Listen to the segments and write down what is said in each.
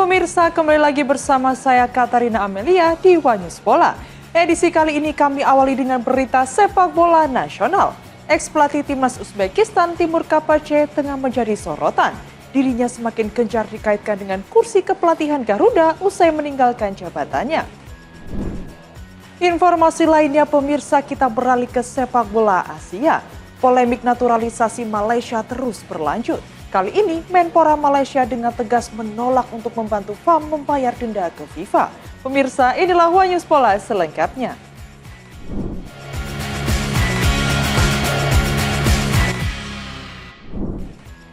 Pemirsa, kembali lagi bersama saya Katarina Amelia di Wanyus Bola. Edisi kali ini kami awali dengan berita sepak bola nasional. Ex-pelatih timnas Uzbekistan Timur Kapace tengah menjadi sorotan. Dirinya semakin gencar dikaitkan dengan kursi kepelatihan Garuda usai meninggalkan jabatannya. Informasi lainnya pemirsa, kita beralih ke sepak bola Asia. Polemik naturalisasi Malaysia terus berlanjut. Kali ini, Menpora Malaysia dengan tegas menolak untuk membantu FAM membayar denda ke FIFA. Pemirsa, inilah Wanyus Bola selengkapnya.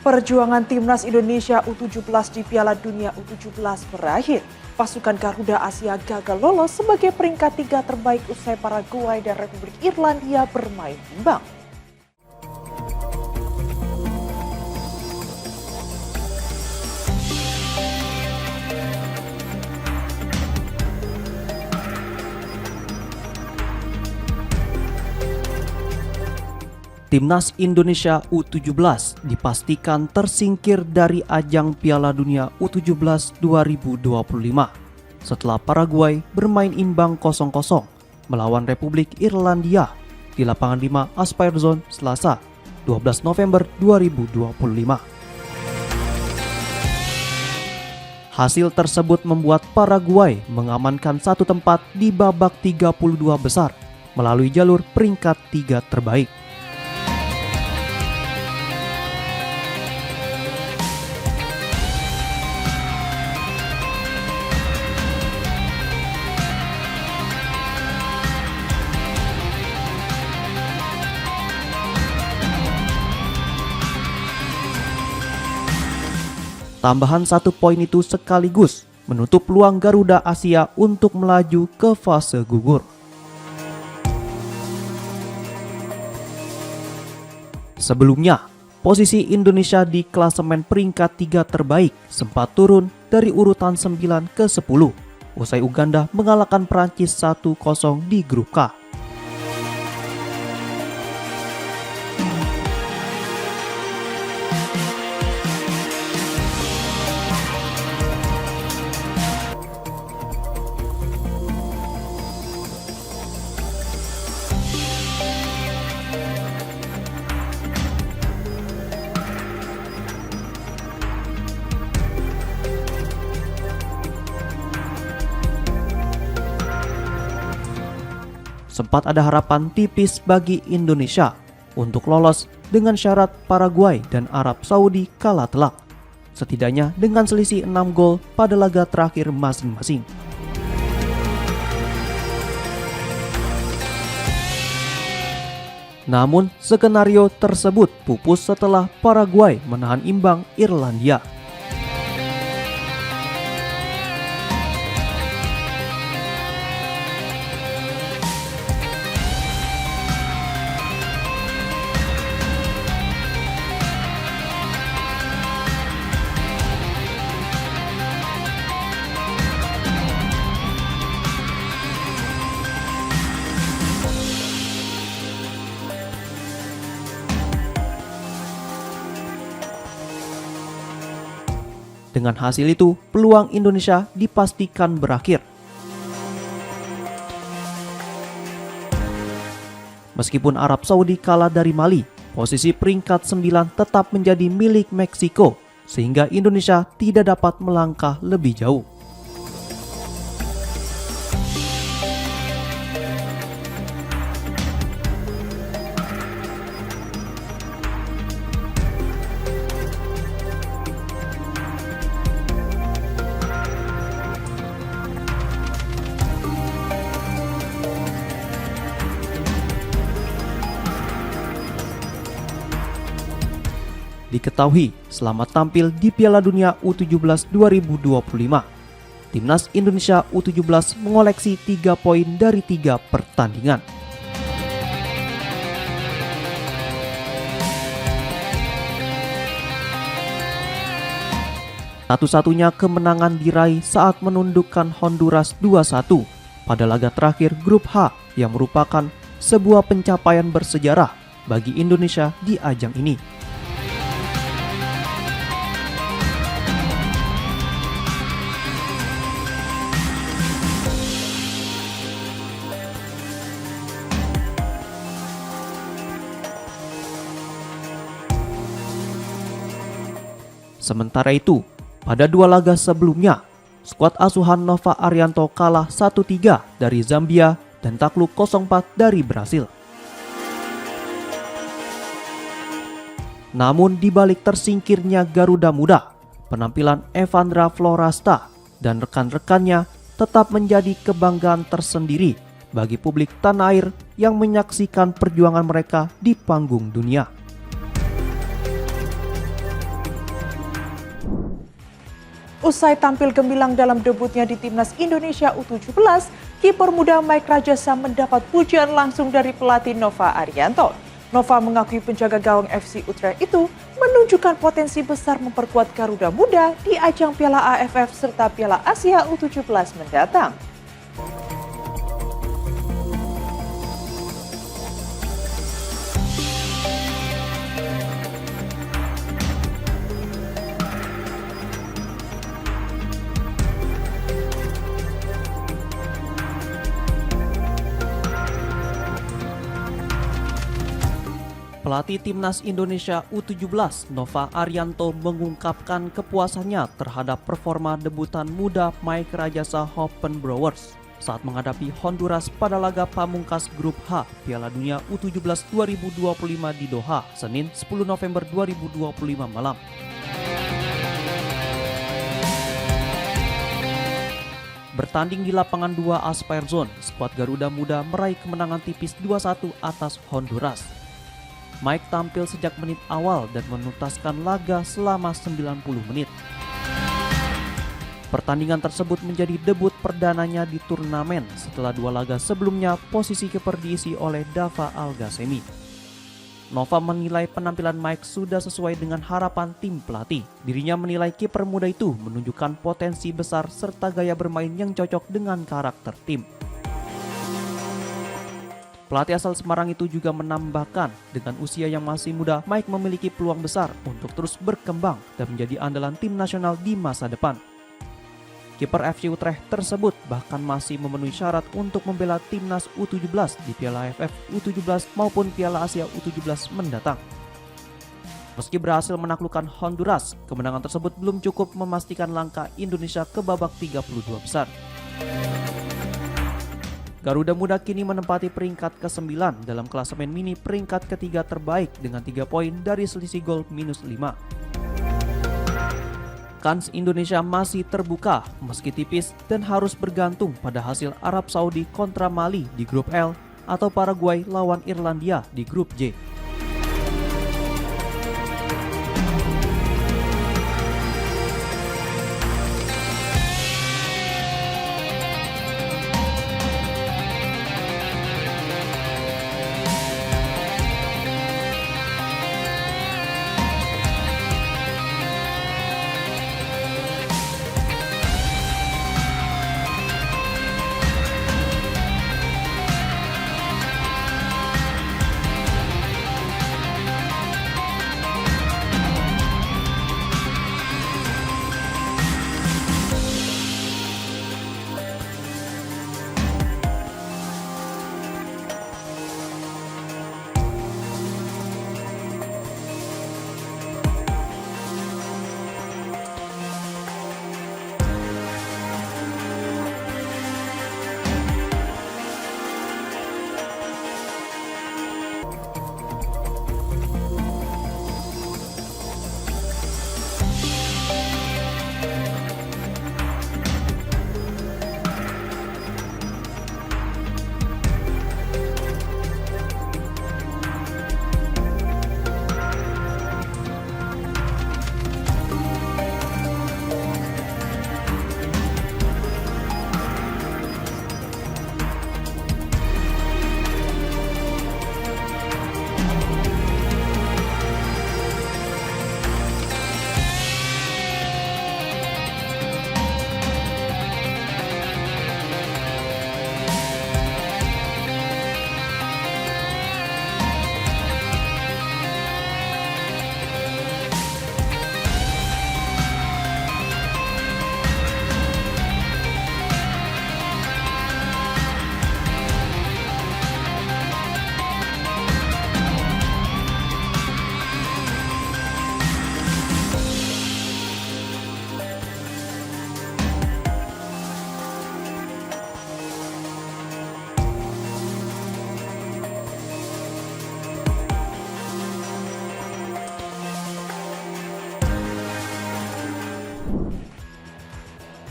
Perjuangan timnas Indonesia U17 di Piala Dunia U17 berakhir. Pasukan Garuda Asia gagal lolos sebagai peringkat 3 terbaik usai Paraguay dan Republik Irlandia bermain imbang. Timnas Indonesia U17 dipastikan tersingkir dari ajang Piala Dunia U17 2025 setelah Paraguay bermain imbang 0-0 melawan Republik Irlandia di lapangan 5 Aspire Zone Selasa 12 November 2025. Hasil tersebut membuat Paraguay mengamankan satu tempat di babak 32 besar melalui jalur peringkat 3 terbaik. Tambahan 1 poin itu sekaligus menutup peluang Garuda Asia untuk melaju ke fase gugur. Sebelumnya, posisi Indonesia di klasemen peringkat 3 terbaik sempat turun dari urutan 9 ke 10 usai Uganda mengalahkan Prancis 1-0 di grup K. Sempat ada harapan tipis bagi Indonesia untuk lolos dengan syarat Paraguay dan Arab Saudi kalah telak, setidaknya dengan selisih 6 gol pada laga terakhir masing-masing. Namun, skenario tersebut pupus setelah Paraguay menahan imbang Irlandia. Dengan hasil itu, peluang Indonesia dipastikan berakhir. Meskipun Arab Saudi kalah dari Mali, posisi peringkat 9 tetap menjadi milik Meksiko, sehingga Indonesia tidak dapat melangkah lebih jauh. Diketahui selama tampil di Piala Dunia U17 2025, Timnas Indonesia U17 mengoleksi 3 poin dari 3 pertandingan. Satu-satunya kemenangan diraih saat menundukkan Honduras 2-1 pada laga terakhir grup H yang merupakan sebuah pencapaian bersejarah bagi Indonesia di ajang ini. Sementara itu, pada 2 laga sebelumnya, skuad asuhan Nova Arianto kalah 1-3 dari Zambia dan takluk 0-4 dari Brasil. Namun di balik tersingkirnya Garuda Muda, penampilan Evandra Florasta dan rekan-rekannya tetap menjadi kebanggaan tersendiri bagi publik tanah air yang menyaksikan perjuangan mereka di panggung dunia. Usai tampil gemilang dalam debutnya di Timnas Indonesia U17, kiper muda Mike Rajasa mendapat pujian langsung dari pelatih Nova Arianto. Nova mengakui penjaga gawang FC Utrecht itu menunjukkan potensi besar memperkuat Garuda Muda di ajang Piala AFF serta Piala Asia U17 mendatang. Pelatih Timnas Indonesia U17 Nova Arianto mengungkapkan kepuasannya terhadap performa debutan muda Mike Rajasa Hoppenbrouwers saat menghadapi Honduras pada laga pamungkas Grup H Piala Dunia U17 2025 di Doha, Senin 10 November 2025 malam. Bertanding di lapangan 2 Aspire Zone, skuad Garuda Muda meraih kemenangan tipis 2-1 atas Honduras. Mike tampil sejak menit awal dan menuntaskan laga selama 90 menit. Pertandingan tersebut menjadi debut perdananya di turnamen setelah 2 laga sebelumnya posisi kiper diisi oleh Dava Al-Ghasemi. Nova menilai penampilan Mike sudah sesuai dengan harapan tim pelatih. Dirinya menilai kiper muda itu menunjukkan potensi besar serta gaya bermain yang cocok dengan karakter tim. Pelatih asal Semarang itu juga menambahkan, dengan usia yang masih muda, Mike memiliki peluang besar untuk terus berkembang dan menjadi andalan tim nasional di masa depan. Kiper FC Utrecht tersebut bahkan masih memenuhi syarat untuk membela timnas U17 di Piala AFF U17 maupun Piala Asia U17 mendatang. Meski berhasil menaklukkan Honduras, kemenangan tersebut belum cukup memastikan langkah Indonesia ke babak 32 besar. Garuda Muda kini menempati peringkat ke-9 dalam klasemen mini peringkat ketiga terbaik dengan 3 poin dari selisih gol -5. Kans Indonesia masih terbuka meski tipis dan harus bergantung pada hasil Arab Saudi kontra Mali di grup L atau Paraguay lawan Irlandia di grup J.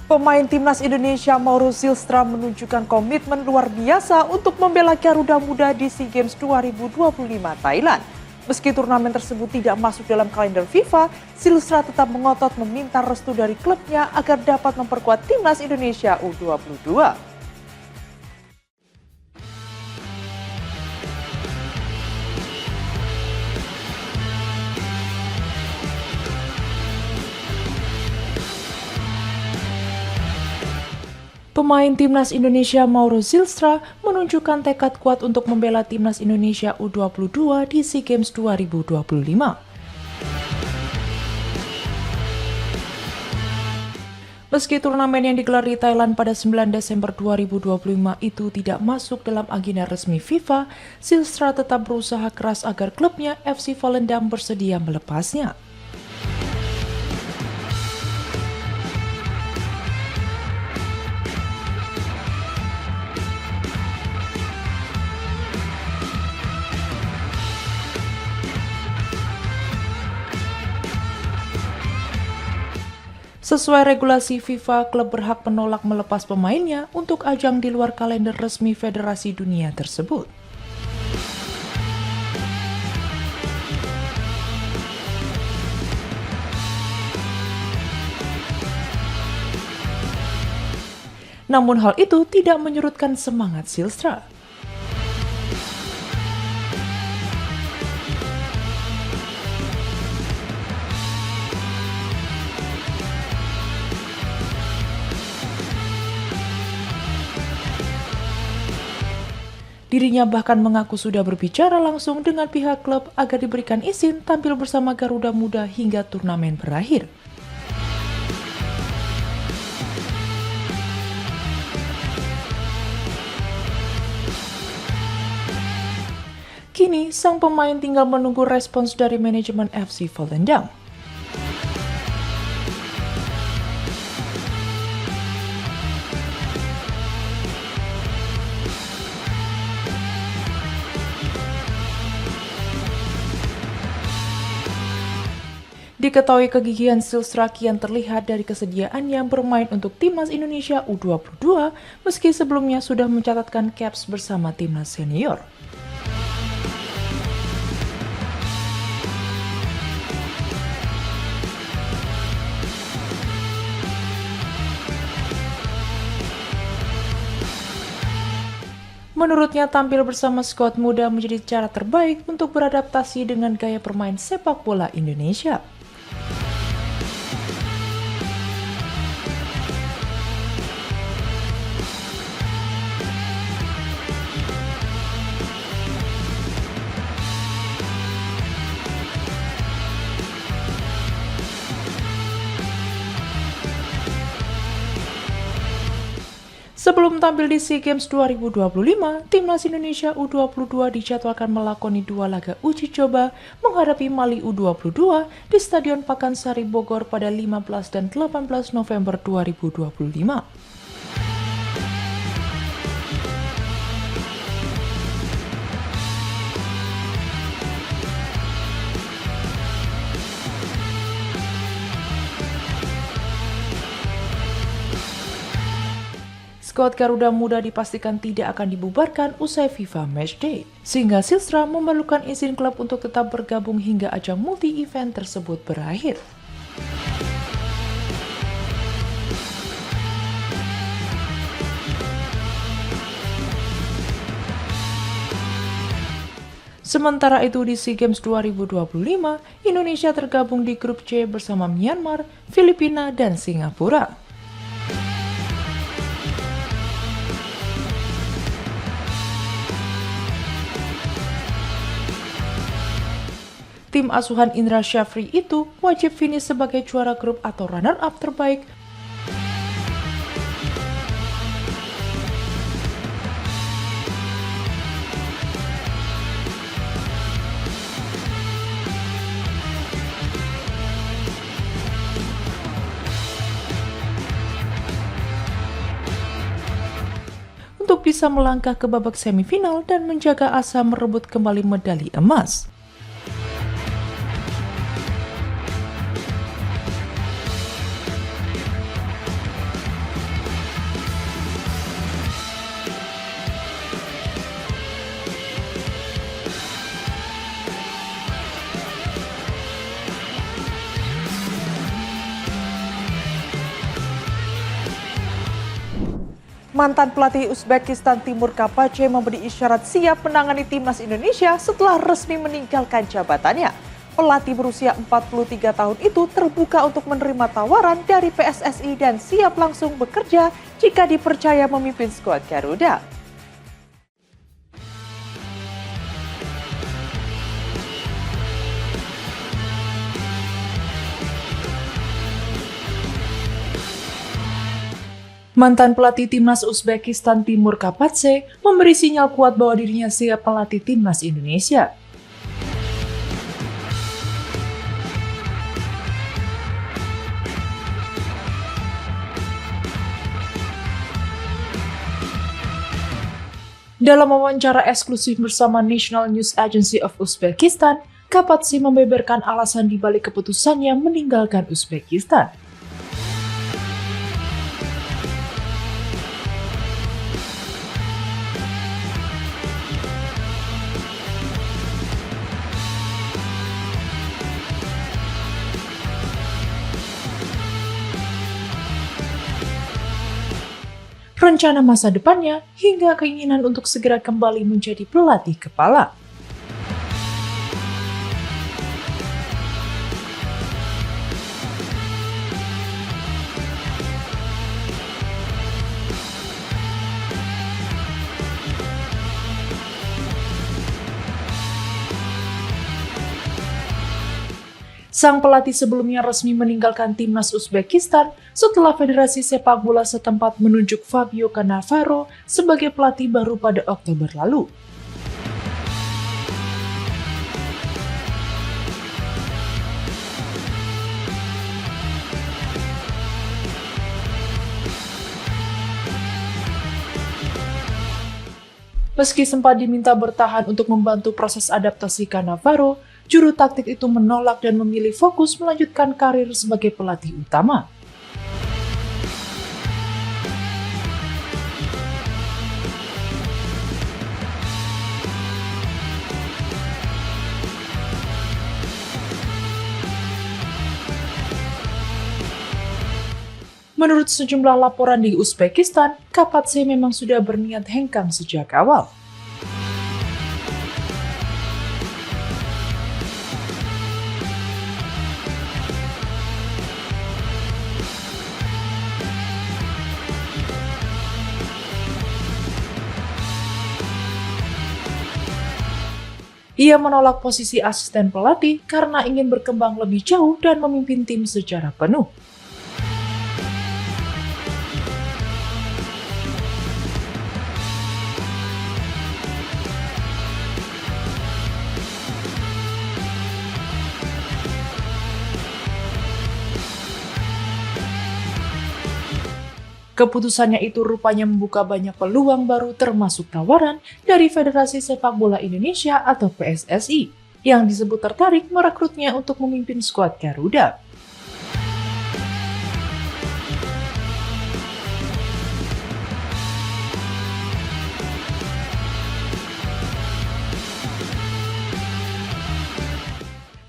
Pemain timnas Indonesia Mauro Zylstra menunjukkan komitmen luar biasa untuk membela Garuda Muda di SEA Games 2025 Thailand. Meski turnamen tersebut tidak masuk dalam kalender FIFA, Zylstra tetap mengotot meminta restu dari klubnya agar dapat memperkuat timnas Indonesia U22. Pemain timnas Indonesia Mauro Zylstra menunjukkan tekad kuat untuk membela timnas Indonesia U22 di SEA Games 2025. Meski turnamen yang digelar di Thailand pada 9 Desember 2025 itu tidak masuk dalam agenda resmi FIFA, Zylstra tetap berusaha keras agar klubnya FC Volendam bersedia melepasnya. Sesuai regulasi FIFA, klub berhak menolak melepas pemainnya untuk ajang di luar kalender resmi Federasi Dunia tersebut. Namun hal itu tidak menyurutkan semangat Zylstra. Dirinya bahkan mengaku sudah berbicara langsung dengan pihak klub agar diberikan izin tampil bersama Garuda Muda hingga turnamen berakhir. Kini, sang pemain tinggal menunggu respons dari manajemen FC Volendam. Diketahui kegigihan Zylstra kian terlihat dari kesediaannya bermain untuk timnas Indonesia U22 meski sebelumnya sudah mencatatkan caps bersama timnas senior. Menurutnya, tampil bersama skuad muda menjadi cara terbaik untuk beradaptasi dengan gaya bermain sepak bola Indonesia. Sebelum tampil di SEA Games 2025, timnas Indonesia U22 dijadwalkan melakoni 2 laga uji coba menghadapi Mali U22 di Stadion Pakansari Bogor pada 15 dan 18 November 2025. Skuad Garuda Muda dipastikan tidak akan dibubarkan usai FIFA Matchday, sehingga Zylstra memerlukan izin klub untuk tetap bergabung hingga ajang multi-event tersebut berakhir. Sementara itu di SEA Games 2025, Indonesia tergabung di grup C bersama Myanmar, Filipina, dan Singapura. Tim asuhan Indra Syafri itu wajib finish sebagai juara grup atau runner-up terbaik. Untuk bisa melangkah ke babak semifinal dan menjaga asa merebut kembali medali emas. Mantan pelatih Uzbekistan Timur Kapace memberi isyarat siap menangani timnas Indonesia setelah resmi meninggalkan jabatannya. Pelatih berusia 43 tahun itu terbuka untuk menerima tawaran dari PSSI dan siap langsung bekerja jika dipercaya memimpin skuad Garuda. Mantan pelatih timnas Uzbekistan Timur Kapace memberi sinyal kuat bahwa dirinya siap melatih timnas Indonesia. Dalam wawancara eksklusif bersama National News Agency of Uzbekistan, Kapace membeberkan alasan dibalik keputusannya meninggalkan Uzbekistan. Rencana masa depannya, hingga keinginan untuk segera kembali menjadi pelatih kepala. Sang pelatih sebelumnya resmi meninggalkan timnas Uzbekistan setelah Federasi Sepak Bola setempat menunjuk Fabio Cannavaro sebagai pelatih baru pada Oktober lalu. Meski sempat diminta bertahan untuk membantu proses adaptasi Cannavaro, juru taktik itu menolak dan memilih fokus melanjutkan karir sebagai pelatih utama. Menurut sejumlah laporan di Uzbekistan, Kapace memang sudah berniat hengkang sejak awal. Ia menolak posisi asisten pelatih karena ingin berkembang lebih jauh dan memimpin tim secara penuh. Keputusannya itu rupanya membuka banyak peluang baru termasuk tawaran dari Federasi Sepak Bola Indonesia atau PSSI yang disebut tertarik merekrutnya untuk memimpin skuad Garuda.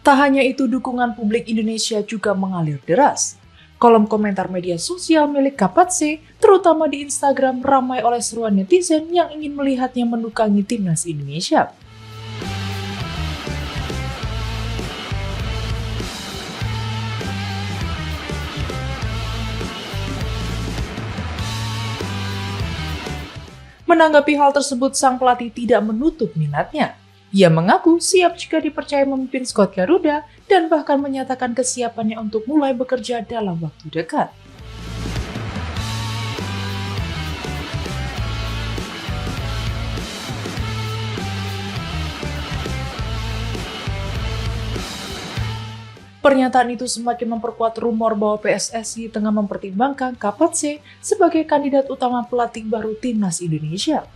Tak hanya itu, dukungan publik Indonesia juga mengalir deras. Kolom komentar media sosial milik Kapace, terutama di Instagram, ramai oleh seruan netizen yang ingin melihatnya mendukangi timnas Indonesia. Menanggapi hal tersebut, sang pelatih tidak menutup minatnya. Ia mengaku siap jika dipercaya memimpin skuad Garuda dan bahkan menyatakan kesiapannya untuk mulai bekerja dalam waktu dekat. Pernyataan itu semakin memperkuat rumor bahwa PSSI tengah mempertimbangkan Kapace sebagai kandidat utama pelatih baru timnas Indonesia.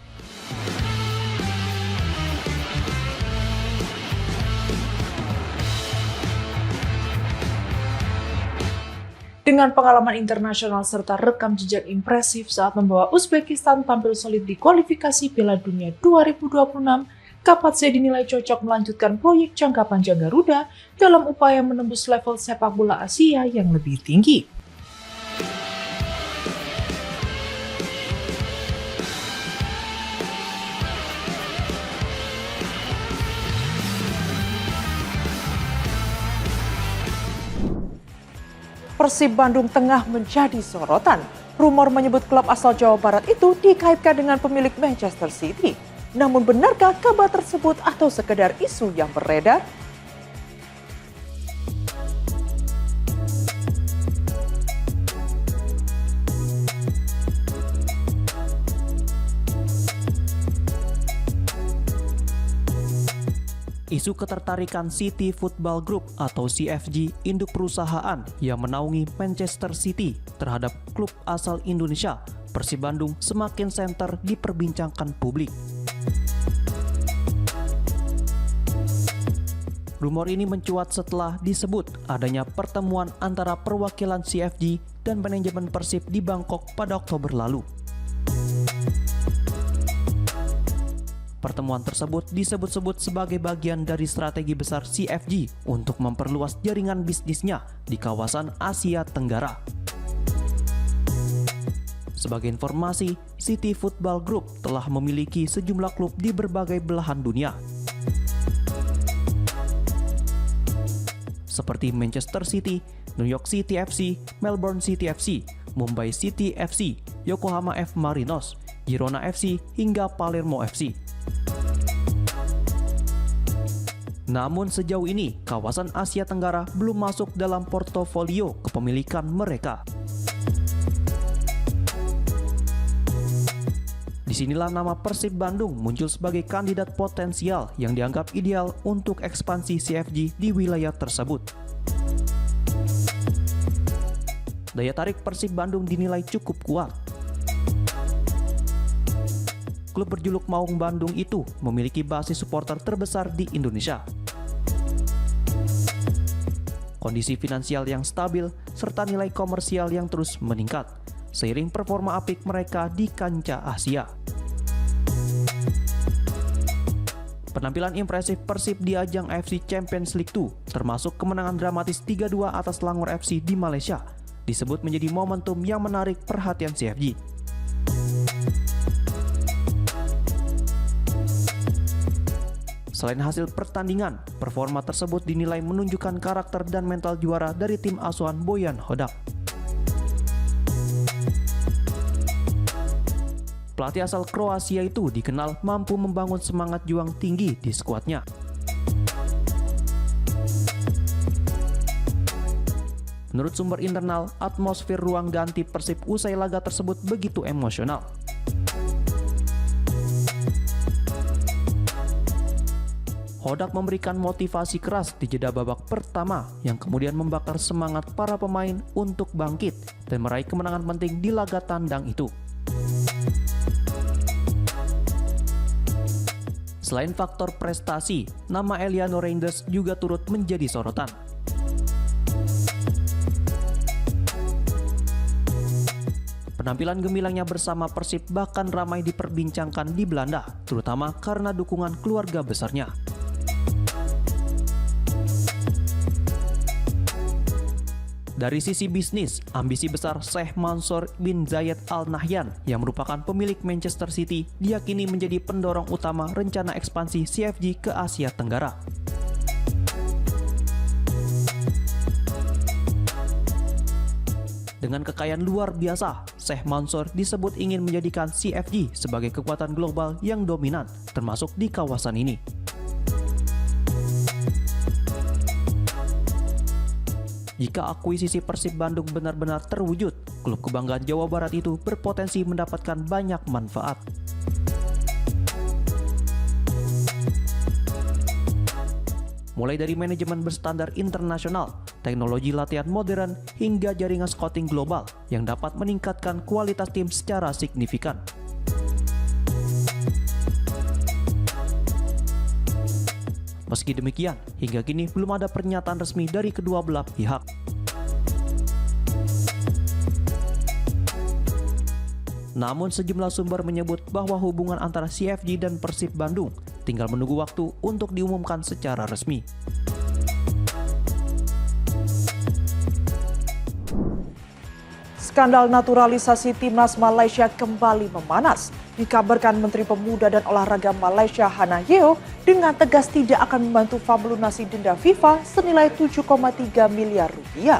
Dengan pengalaman internasional serta rekam jejak impresif saat membawa Uzbekistan tampil solid di kualifikasi Piala Dunia 2026, Kapace dinilai cocok melanjutkan proyek jangka panjang Garuda dalam upaya menembus level sepak bola Asia yang lebih tinggi. Persib Bandung tengah menjadi sorotan. Rumor menyebut klub asal Jawa Barat itu dikaitkan dengan pemilik Manchester City. Namun benarkah kabar tersebut atau sekedar isu yang beredar? Isu ketertarikan City Football Group atau CFG, induk perusahaan yang menaungi Manchester City terhadap klub asal Indonesia, Persib Bandung, semakin santer diperbincangkan publik. Rumor ini mencuat setelah disebut adanya pertemuan antara perwakilan CFG dan manajemen Persib di Bangkok pada Oktober lalu. Pertemuan tersebut disebut-sebut sebagai bagian dari strategi besar CFG untuk memperluas jaringan bisnisnya di kawasan Asia Tenggara. Sebagai informasi, City Football Group telah memiliki sejumlah klub di berbagai belahan dunia, seperti Manchester City, New York City FC, Melbourne City FC, Mumbai City FC, Yokohama F. Marinos, Girona FC, hingga Palermo FC. Namun sejauh ini, kawasan Asia Tenggara belum masuk dalam portofolio kepemilikan mereka. Disinilah nama Persib Bandung muncul sebagai kandidat potensial yang dianggap ideal untuk ekspansi CFG di wilayah tersebut. Daya tarik Persib Bandung dinilai cukup kuat. Klub berjuluk Maung Bandung itu memiliki basis supporter terbesar di Indonesia. Kondisi finansial yang stabil serta nilai komersial yang terus meningkat seiring performa apik mereka di kancah Asia. Penampilan impresif Persib di ajang AFC Champions League 2, termasuk kemenangan dramatis 3-2 atas Langor FC di Malaysia, disebut menjadi momentum yang menarik perhatian CFG. Selain hasil pertandingan, performa tersebut dinilai menunjukkan karakter dan mental juara dari tim asuhan Bojan Hodak. Pelatih asal Kroasia itu dikenal mampu membangun semangat juang tinggi di skuadnya. Menurut sumber internal, atmosfer ruang ganti Persib usai laga tersebut begitu emosional. Hodak memberikan motivasi keras di jeda babak pertama yang kemudian membakar semangat para pemain untuk bangkit dan meraih kemenangan penting di laga tandang itu. Selain faktor prestasi, nama Eliano Reinders juga turut menjadi sorotan. Penampilan gemilangnya bersama Persib bahkan ramai diperbincangkan di Belanda, terutama karena dukungan keluarga besarnya. Dari sisi bisnis, ambisi besar Sheikh Mansour bin Zayed Al Nahyan yang merupakan pemilik Manchester City diyakini menjadi pendorong utama rencana ekspansi CFG ke Asia Tenggara. Dengan kekayaan luar biasa, Sheikh Mansour disebut ingin menjadikan CFG sebagai kekuatan global yang dominan, termasuk di kawasan ini. Jika akuisisi Persib Bandung benar-benar terwujud, klub kebanggaan Jawa Barat itu berpotensi mendapatkan banyak manfaat. Mulai dari manajemen berstandar internasional, teknologi latihan modern, hingga jaringan scouting global yang dapat meningkatkan kualitas tim secara signifikan. Meski demikian, hingga kini belum ada pernyataan resmi dari kedua belah pihak. Namun sejumlah sumber menyebut bahwa hubungan antara CFG dan Persib Bandung tinggal menunggu waktu untuk diumumkan secara resmi. Skandal naturalisasi timnas Malaysia kembali memanas. Dikabarkan Menteri Pemuda dan Olahraga Malaysia Hana Yeo dengan tegas tidak akan membantu FAM melunasi denda FIFA senilai 7,3 miliar rupiah.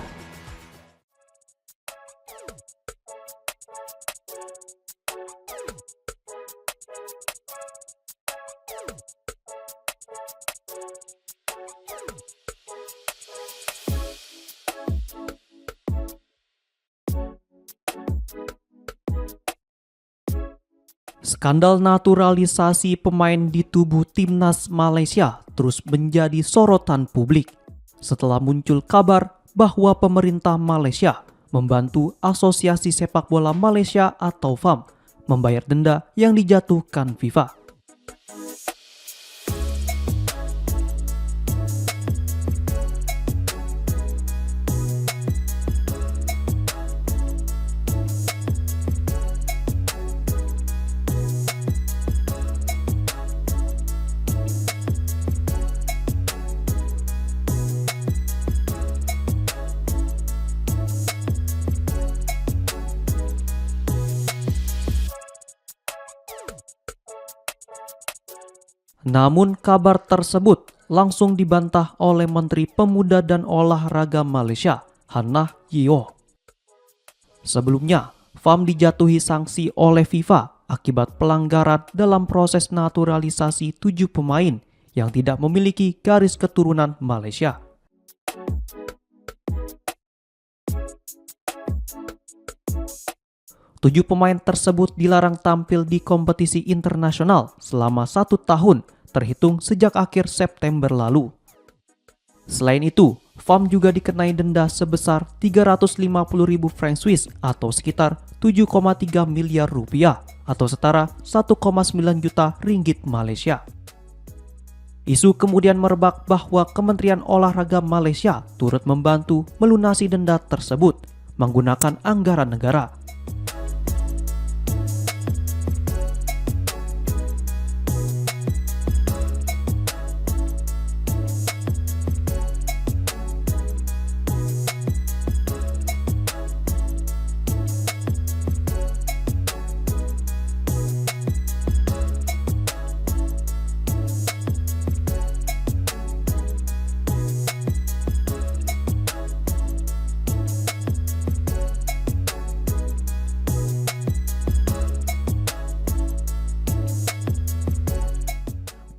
Skandal naturalisasi pemain di tubuh timnas Malaysia terus menjadi sorotan publik setelah muncul kabar bahwa pemerintah Malaysia membantu Asosiasi Sepak Bola Malaysia atau FAM membayar denda yang dijatuhkan FIFA. Namun kabar tersebut langsung dibantah oleh Menteri Pemuda dan Olahraga Malaysia, Hannah Yeoh. Sebelumnya, FAM dijatuhi sanksi oleh FIFA akibat pelanggaran dalam proses naturalisasi 7 pemain yang tidak memiliki garis keturunan Malaysia. Tujuh pemain tersebut dilarang tampil di kompetisi internasional selama 1 tahun terhitung sejak akhir September lalu. Selain itu, FAM juga dikenai denda sebesar 350.000 franc Swiss atau sekitar 7,3 miliar rupiah atau setara 1,9 juta ringgit Malaysia. Isu kemudian merebak bahwa Kementerian Olahraga Malaysia turut membantu melunasi denda tersebut menggunakan anggaran negara.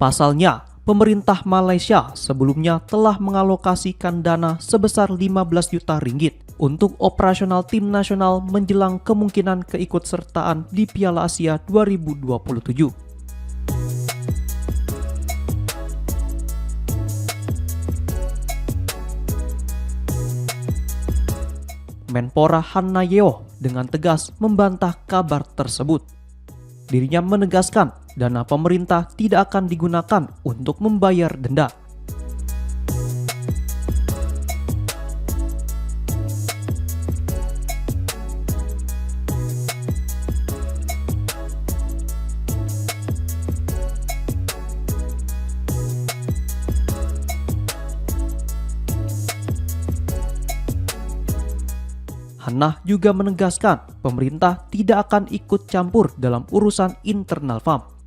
Pasalnya, pemerintah Malaysia sebelumnya telah mengalokasikan dana sebesar 15 juta ringgit untuk operasional tim nasional menjelang kemungkinan keikutsertaan di Piala Asia 2027. Menpora Hannah Yeoh dengan tegas membantah kabar tersebut. Dirinya menegaskan dana pemerintah tidak akan digunakan untuk membayar denda. Hannah juga menegaskan pemerintah tidak akan ikut campur dalam urusan internal FAM.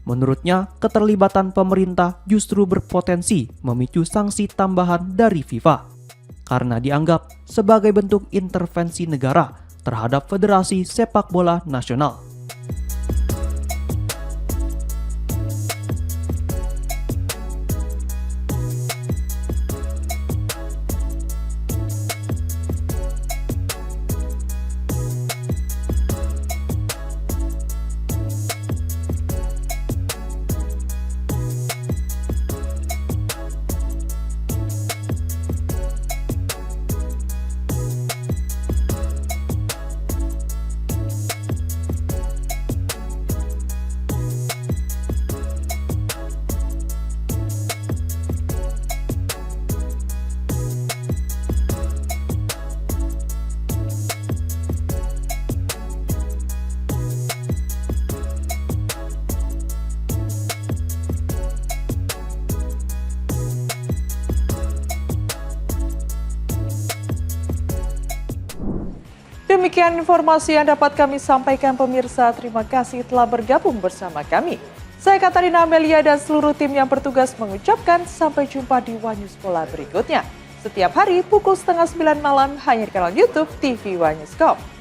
Menurutnya, keterlibatan pemerintah justru berpotensi memicu sanksi tambahan dari FIFA karena dianggap sebagai bentuk intervensi negara terhadap Federasi Sepak Bola Nasional. Demikian informasi yang dapat kami sampaikan pemirsa. Terima kasih telah bergabung bersama kami. Saya Katarina Amelia dan seluruh tim yang bertugas mengucapkan sampai jumpa di One News Bola berikutnya. Setiap hari pukul 8:30 malam hanya di kanal YouTube TV One News.com.